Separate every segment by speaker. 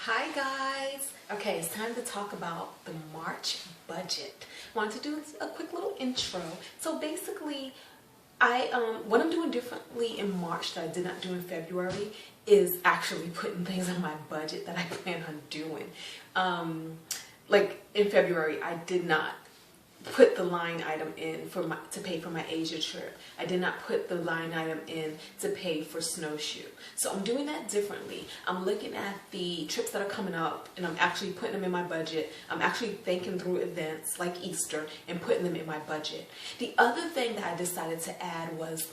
Speaker 1: Hi guys! Okay, it's time to talk about the March budget. Wanted to do a quick little intro. So basically, what I'm doing differently in March that I did not do in February is actually putting things in my budget that I plan on doing. Like in February, I did not put the line item in to pay for my Asia trip. I did not put the line item in to pay for snowshoe. So I'm doing that differently. I'm looking at the trips that are coming up and I'm actually putting them in my budget. I'm actually thinking through events like Easter and putting them in my budget. The other thing that I decided to add was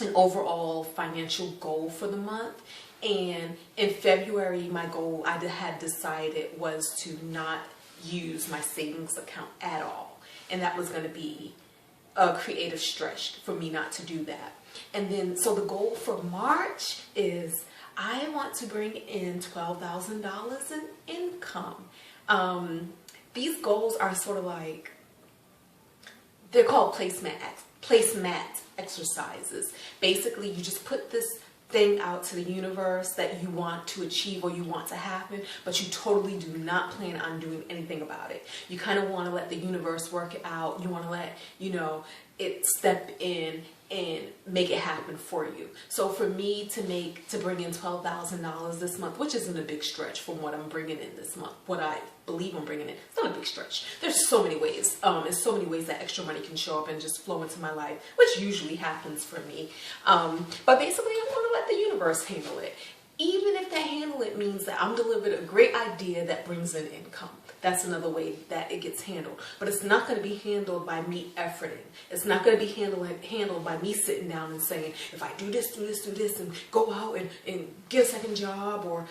Speaker 1: an overall financial goal for the month. And in February, my goal I had decided was to not use my savings account at all. And that was going to be a creative stretch for me not to do that. And then, so the goal for March is I want to bring in $12,000 in income. These goals are sort of like, they're called placemat exercises. Basically, you just put this thing out to the universe that you want to achieve or you want to happen, but you totally do not plan on doing anything about it. You kind of want to let the universe work it out. You want to let, it step in and make it happen for you. So for me to bring in $12,000 this month, which isn't a big stretch from what I'm bringing in this month, what I believe I'm bringing in, it's not a big stretch. There's so many ways. There's so many ways that extra money can show up and just flow into my life, which usually happens for me. But basically, I want to let the universe handle it. Even if that handle it means that I'm delivered a great idea that brings in income. That's another way that it gets handled. But it's not going to be handled by me efforting. It's not going to be handled by me sitting down and saying, if I do this, and go out and get a second job, or,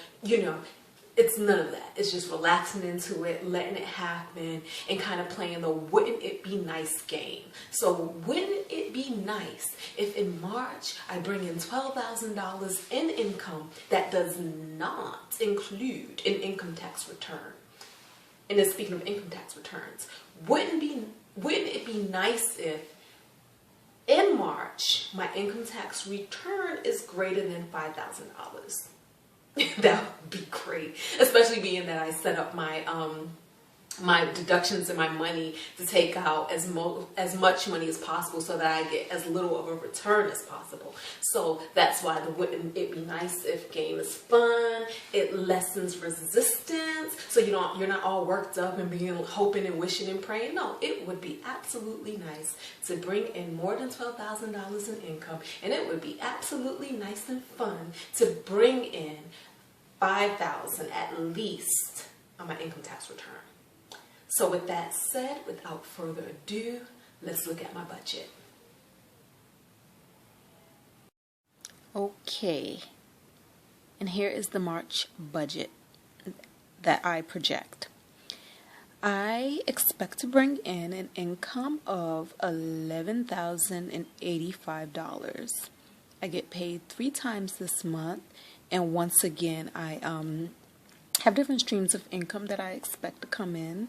Speaker 1: it's none of that. It's just relaxing into it, letting it happen, and kind of playing the wouldn't it be nice game. So wouldn't it be nice if in March I bring in $12,000 in income that does not include an income tax return? And then speaking of income tax returns, wouldn't it be nice if in March my income tax return is greater than $5,000? That would be great, especially being that I set up my my deductions and my money to take out as much money as possible so that I get as little of a return as possible. So that's why the wouldn't it be nice if game is fun. It lessens resistance, so you're not all worked up and hoping and wishing and praying. No, it would be absolutely nice to bring in more than $12,000 in income, and it would be absolutely nice and fun to bring in $5,000 at least on my income tax return. So with that said, without further ado, let's look at my budget.
Speaker 2: Okay, and here is the March budget that I project. I expect to bring in an income of $11,085. I get paid 3 times this month, and once again, I have different streams of income that I expect to come in.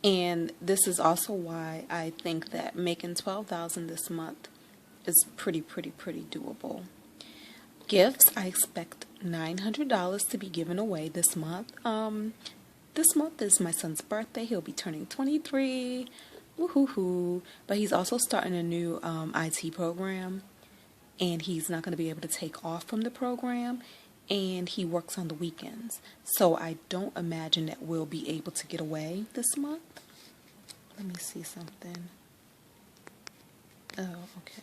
Speaker 2: And this is also why I think that making $12,000 this month is pretty doable. Gifts, I expect $900 to be given away this month. This month is my son's birthday. He'll be turning 23. Woohoo! But he's also starting a new IT program, and he's not going to be able to take off from the program. And he works on the weekends. So I don't imagine that we'll be able to get away this month. Let me see something. Oh, okay.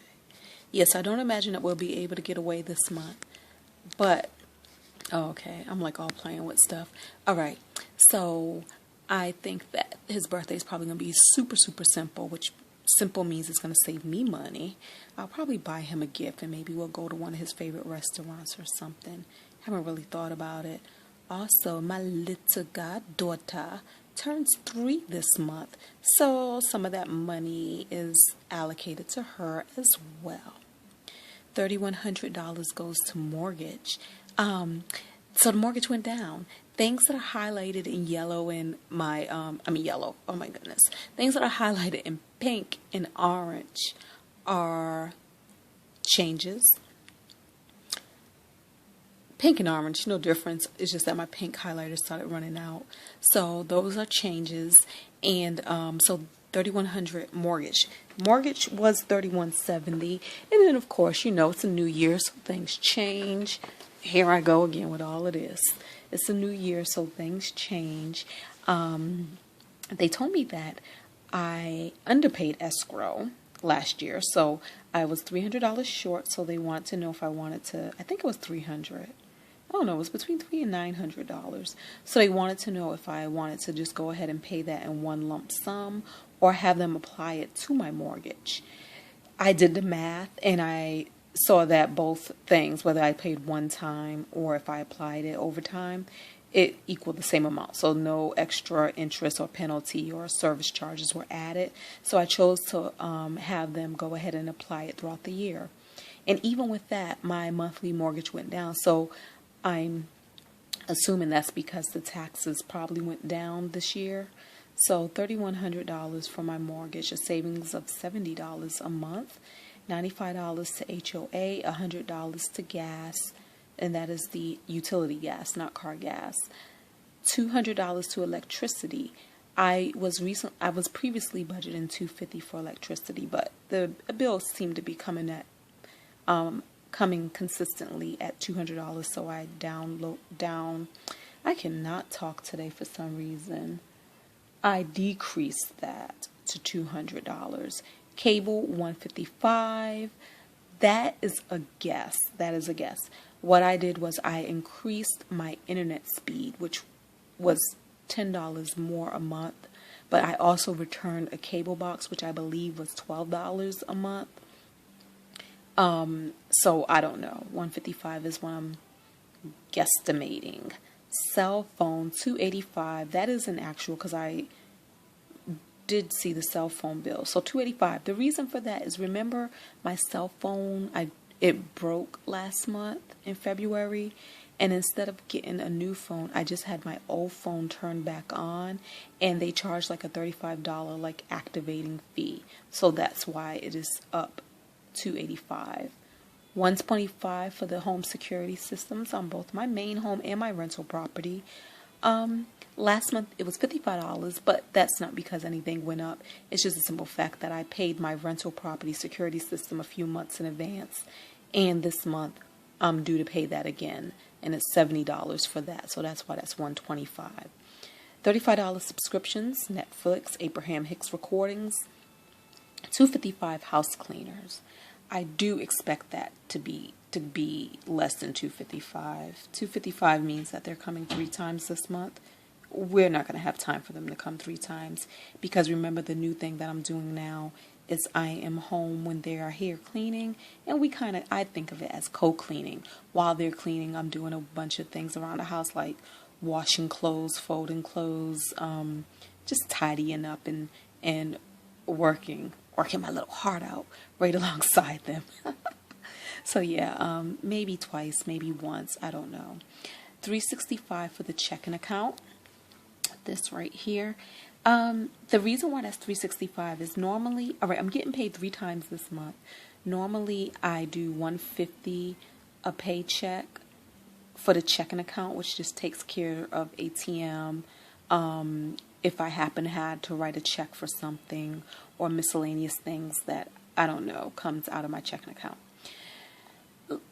Speaker 2: Yes, I don't imagine that we'll be able to get away this month. But, oh, okay, I'm like all playing with stuff. All right, so I think that his birthday is probably going to be super simple, which simple means it's going to save me money. I'll probably buy him a gift, and maybe we'll go to one of his favorite restaurants or something. Haven't really thought about it. Also, my little goddaughter turns 3 this month, so some of that money is allocated to her as well. $3,100 goes to mortgage. So the mortgage went down. Things that are highlighted in yellow in my, yellow, oh my goodness. Things that are highlighted in pink and orange are changes. pink and orange, no difference. It's just that my pink highlighter started running out. So those are changes. And so 3,100 mortgage. Mortgage was 3,170. And then of course, you know, it's a new year, so things change. Here I go again with all of this. It's a new year, so things change. They told me that I underpaid escrow last year, so I was $300 short. So they wanted to know if I wanted to. I think it was $300. I don't know. It was between $300 and $900. So they wanted to know if I wanted to just go ahead and pay that in one lump sum or have them apply it to my mortgage. I did the math and I saw that both things, whether I paid one time or if I applied it over time, it equaled the same amount. So no extra interest or penalty or service charges were added. So I chose to have them go ahead and apply it throughout the year. And even with that, my monthly mortgage went down. So I'm assuming that's because the taxes probably went down this year. So $3,100 for my mortgage, a savings of $70 a month, $95 to HOA, $100 to gas, and that is the utility gas, not car gas. $200 to electricity. I was previously budgeting $250 for electricity, but the bills seem to be coming consistently at $200, so I I cannot talk today for some reason. I decreased that to $200. Cable $155. That is a guess. What I did was I increased my internet speed, which was $10 more a month, but I also returned a cable box, which I believe was $12 a month. So I don't know. 155 is what I'm guesstimating. Cell phone $285. That is an actual, because I did see the cell phone bill. So $285. The reason for that is, remember my cell phone, it broke last month in February, and instead of getting a new phone, I just had my old phone turned back on, and they charged like a $35 like activating fee. So that's why it is up $285. $125 for the home security systems on both my main home and my rental property. Last month it was $55, but that's not because anything went up. It's just a simple fact that I paid my rental property security system a few months in advance, and this month I'm due to pay that again, and it's $70 for that. So that's why that's $125. $35 subscriptions, Netflix, Abraham-Hicks recordings, $255 house cleaners. I do expect that to be less than $255. $255 means that they're coming 3 times this month. We're not going to have time for them to come 3 times, because remember, the new thing that I'm doing now is I am home when they are here cleaning, and I think of it as co-cleaning. While they're cleaning, I'm doing a bunch of things around the house, like washing clothes, folding clothes, just tidying up and working my little heart out right alongside them. So yeah, maybe twice, maybe once, I don't know. $365 for the checking account. This right here. The reason why that's $365 is normally, all right, I'm getting paid 3 times this month. Normally I do $150 a paycheck for the checking account, which just takes care of ATM, if I happen to have to write a check for something, or miscellaneous things that, I don't know, comes out of my checking account.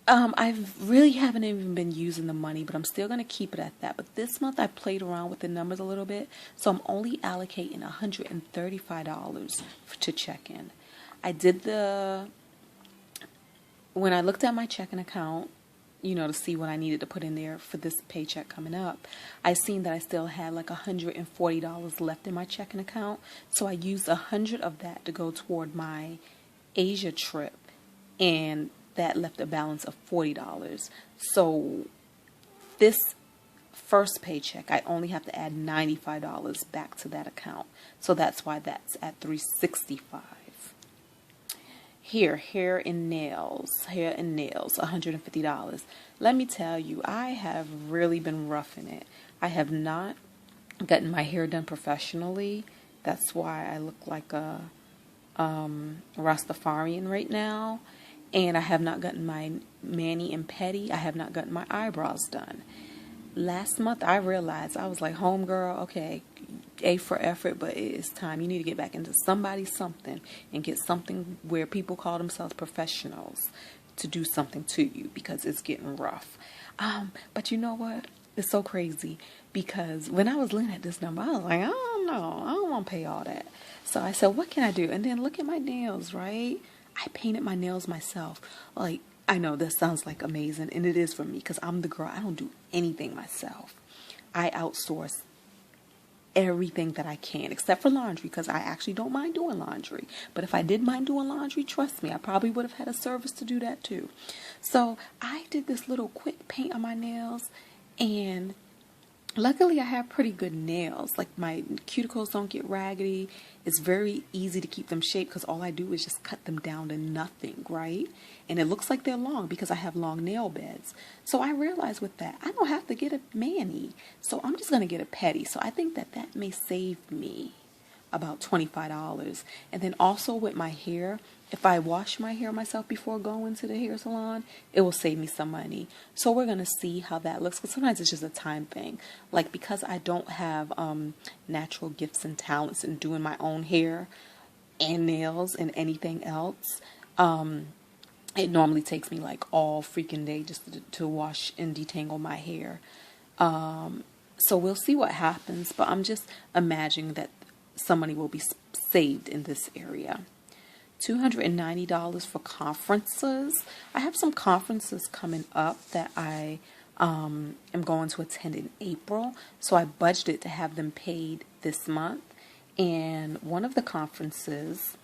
Speaker 2: I really haven't even been using the money, but I'm still going to keep it at that. But this month I played around with the numbers a little bit, so I'm only allocating $135 to check in. When I looked at my checking account, to see what I needed to put in there for this paycheck coming up, I seen that I still had like $140 left in my checking account. So I used $100 of that to go toward my Asia trip, and that left a balance of $40. So this first paycheck, I only have to add $95 back to that account. So that's why that's at $365. Hair and nails, $150. Let me tell you, I have really been roughing it. I have not gotten my hair done professionally. That's why I look like a Rastafarian right now. And I have not gotten my mani and pedi. I have not gotten my eyebrows done. Last month, I realized, I was like, homegirl, okay, A for effort, but it is time. You need to get back into somebody's something and get something where people call themselves professionals to do something to you, because it's getting rough. But you know what? It's so crazy, because when I was looking at this number, I was like, I don't know. I don't want to pay all that. So I said, what can I do? And then look at my nails, right? I painted my nails myself. Like, I know this sounds like amazing, and it is for me, because I'm the girl. I don't do anything myself. I outsource everything that I can, except for laundry, because I actually don't mind doing laundry. But if I did mind doing laundry, trust me, I probably would have had a service to do that too. So I did this little quick paint on my nails, and luckily, I have pretty good nails. Like, my cuticles don't get raggedy. It's very easy to keep them shaped, because all I do is just cut them down to nothing, right? And it looks like they're long because I have long nail beds. So I realized with that, I don't have to get a mani. So I'm just going to get a pedi. So I think that that may save me about $25. And then also with my hair, if I wash my hair myself before going to the hair salon, it will save me some money. So we're going to see how that looks, because sometimes it's just a time thing. Like, because I don't have natural gifts and talents in doing my own hair and nails and anything else, it normally takes me like all freaking day just to wash and detangle my hair. So we'll see what happens, but I'm just imagining that some money will be saved in this area. $290 for conferences. I have some conferences coming up that I am going to attend in April. So I budgeted to have them paid this month. And one of the conferences,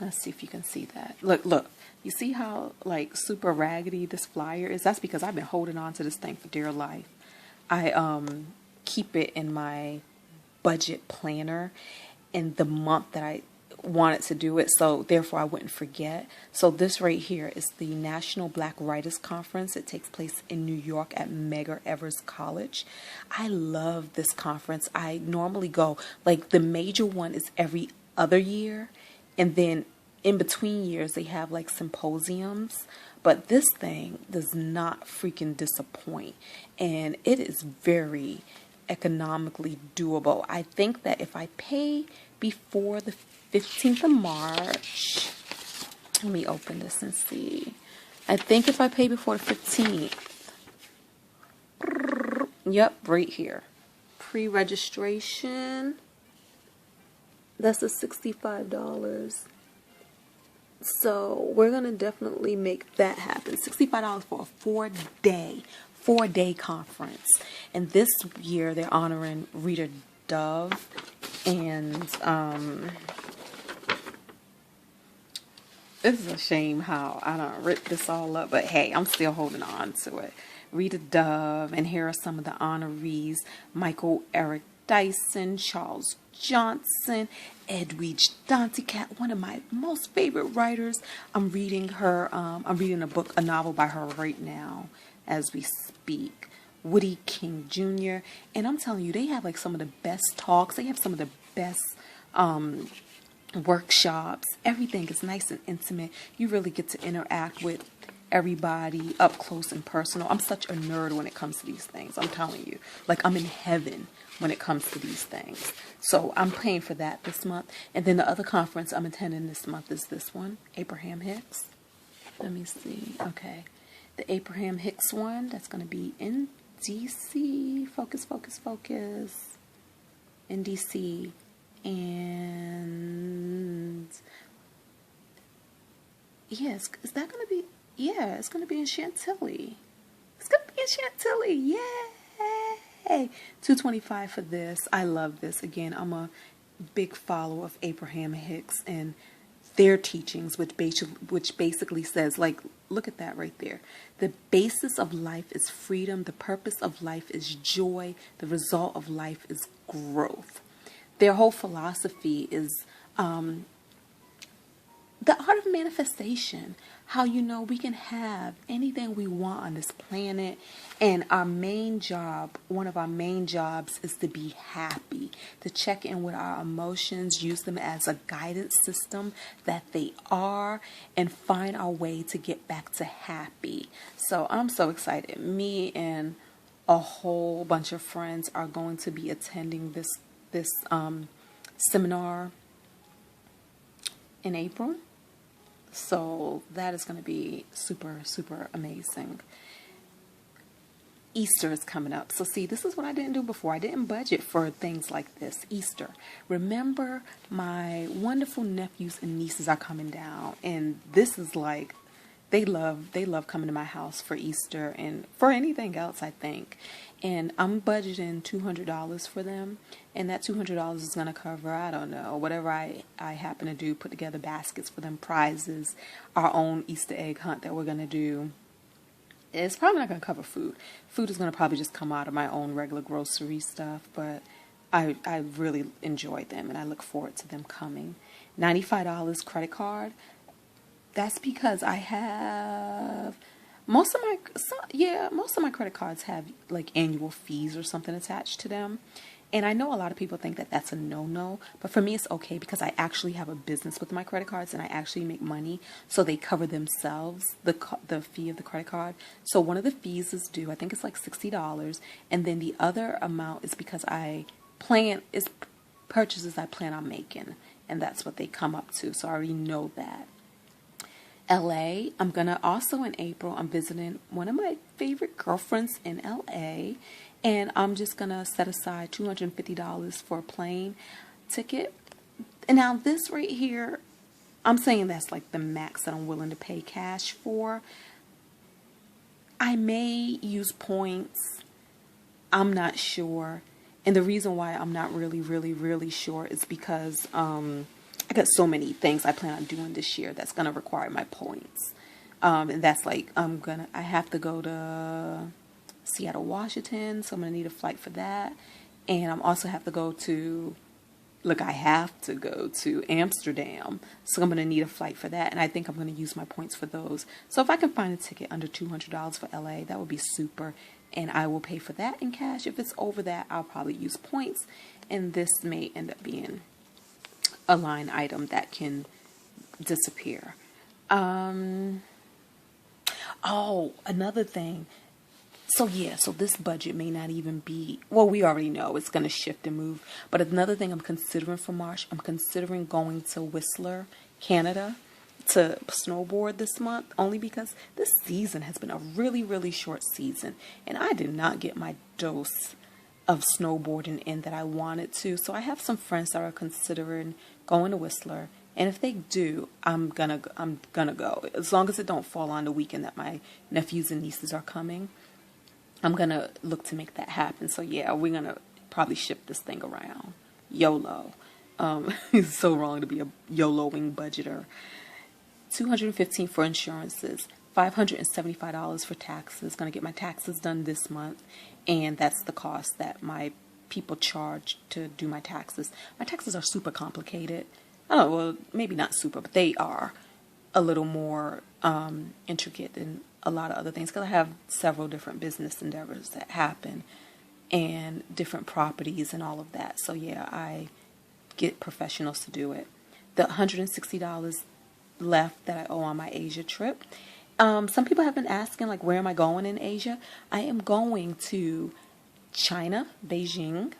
Speaker 2: let's see if you can see that. Look. You see how, like, super raggedy this flyer is? That's because I've been holding on to this thing for dear life. I keep it in my budget planner in the month that I wanted to do it, so therefore I wouldn't forget. So this right here is the National Black Writers Conference. It takes place in New York at Medgar Evers College. I love this conference. I normally go, like, the major one is every other year, and then in between years they have like symposiums, but this thing does not freaking disappoint, and it is very economically doable. I think that if I pay before the 15th of March, let me open this and see. I think if I pay before the 15th, yep, right here, pre-registration, that's the $65. So we're going to definitely make that happen. $65 for a four-day conference. And this year they're honoring Rita Dove. And this is a shame how I don't rip this all up. But hey, I'm still holding on to it. Rita Dove. And here are some of the honorees. Michael Eric Dyson, Charles Johnson, Edwidge Danticat, one of my most favorite writers. I'm reading a novel by her right now as we speak. Woody King Jr. And I'm telling you, they have like some of the best talks. They have some of the best workshops. Everything is nice and intimate. You really get to interact with everybody up close and personal. I'm such a nerd when it comes to these things. I'm telling you, like, I'm in heaven when it comes to these things. So I'm paying for that this month. And then the other conference I'm attending this month is this one, Abraham-Hicks. Let me see. Okay. The Abraham-Hicks one, that's going to be in DC. Focus. In DC. And yes, is that going to be, yeah, it's going to be in Chantilly. It's going to be in Chantilly. Yay! $225 for this. I love this. Again, I'm a big follower of Abraham-Hicks and their teachings, which basically says, like, look at that right there. The basis of life is freedom. The purpose of life is joy. The result of life is growth. Their whole philosophy is the art of manifestation, how we can have anything we want on this planet, and our main job, one of our main jobs, is to be happy, to check in with our emotions, use them as a guidance system that they are, and find our way to get back to happy. So I'm so excited. Me and a whole bunch of friends are going to be attending this seminar in April. So that is going to be super, super amazing. Easter is coming up. So see, this is what I didn't do before. I didn't budget for things like this. Easter. Remember, my wonderful nephews and nieces are coming down, and this is like, they love coming to my house for Easter and for anything else, I think. And I'm budgeting $200 for them, and that $200 is going to cover, I don't know, whatever I happen to do, put together baskets for them, prizes, our own Easter egg hunt that we're going to do. It's probably not going to cover food. Food is going to probably just come out of my own regular grocery stuff, but I really enjoy them, and I look forward to them coming. $95 credit card. That's because I have most of my credit cards have like annual fees or something attached to them. And I know a lot of people think that that's a no-no, but for me it's okay because I actually have a business with my credit cards and I actually make money, so they cover themselves, the fee of the credit card. So one of the fees is due, I think it's like $60, and then the other amount is because purchases I plan on making, and that's what they come up to. So I already know that. LA, I'm gonna also in April, I'm visiting one of my favorite girlfriends in LA, and I'm just gonna set aside $250 for a plane ticket. And now this right here, I'm saying that's like the max that I'm willing to pay cash for. I may use points, I'm not sure. And the reason why I'm not really sure is because I got so many things I plan on doing this year that's going to require my points. And that's like, I have to go to Seattle, Washington, so I'm going to need a flight for that. And I'm also have to go to, I have to go to Amsterdam, so I'm going to need a flight for that. And I think I'm going to use my points for those. So if I can find a ticket under $200 for LA, that would be super. And I will pay for that in cash. If it's over that, I'll probably use points. And this may end up being a line item that can disappear. Oh, another thing. So this budget may not even be, well, we already know it's going to shift and move. But another thing I'm considering for March, I'm considering going to Whistler, Canada, to snowboard this month, only because this season has been a really short season, and I did not get my dose of snowboarding in that I wanted to. So I have some friends that are considering going to Whistler, and if they do, I'm gonna go, as long as it don't fall on the weekend that my nephews and nieces are coming. I'm gonna look to make that happen. So yeah, we're gonna probably ship this thing around. YOLO. It's so wrong to be a YOLOing budgeter. $215 for insurances, $575 for taxes. Gonna get my taxes done this month, and that's the cost that my people charge to do my taxes. My taxes are super complicated. Oh, well, maybe not super, but they are a little more intricate than a lot of other things, because I have several different business endeavors that happen and different properties and all of that. So yeah, I get professionals to do it. The $160 left that I owe on my Asia trip. Some people have been asking, like, where am I going in Asia? I am going to China, Beijing.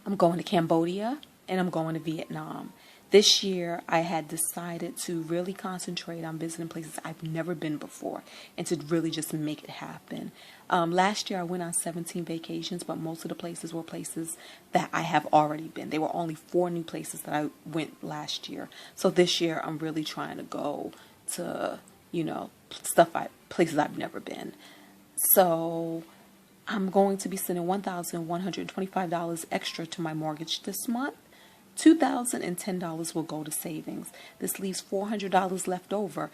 Speaker 2: I'm going to Cambodia, and I'm going to Vietnam. This year, I had decided to really concentrate on visiting places I've never been before and to really just make it happen. Last year, I went on 17 vacations, but most of the places were places that I have already been. There were only 4 new places that I went last year. So this year, I'm really trying to go to, places I've never been. So I'm going to be sending $1,125 extra to my mortgage this month. $2,010 will go to savings. This leaves $400 left over.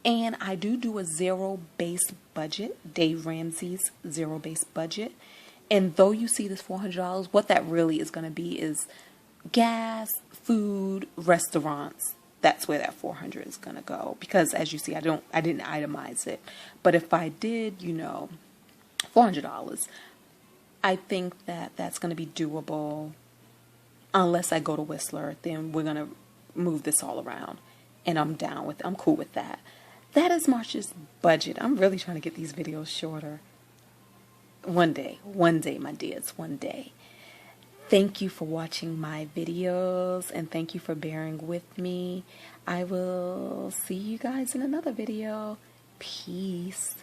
Speaker 2: And I do a zero-based budget, Dave Ramsey's zero-based budget. And though you see this $400, what that really is going to be is gas, food, restaurants. that's where that 400 is going to go, because as you see, I didn't itemize it. But if I did, you know, $400, I think that that's going to be doable. Unless I go to Whistler, then we're going to move this all around, and I'm cool with that. That is March's budget. I'm really trying to get these videos shorter. One day, my dears, one day. Thank you for watching my videos, and thank you for bearing with me. I will see you guys in another video. Peace.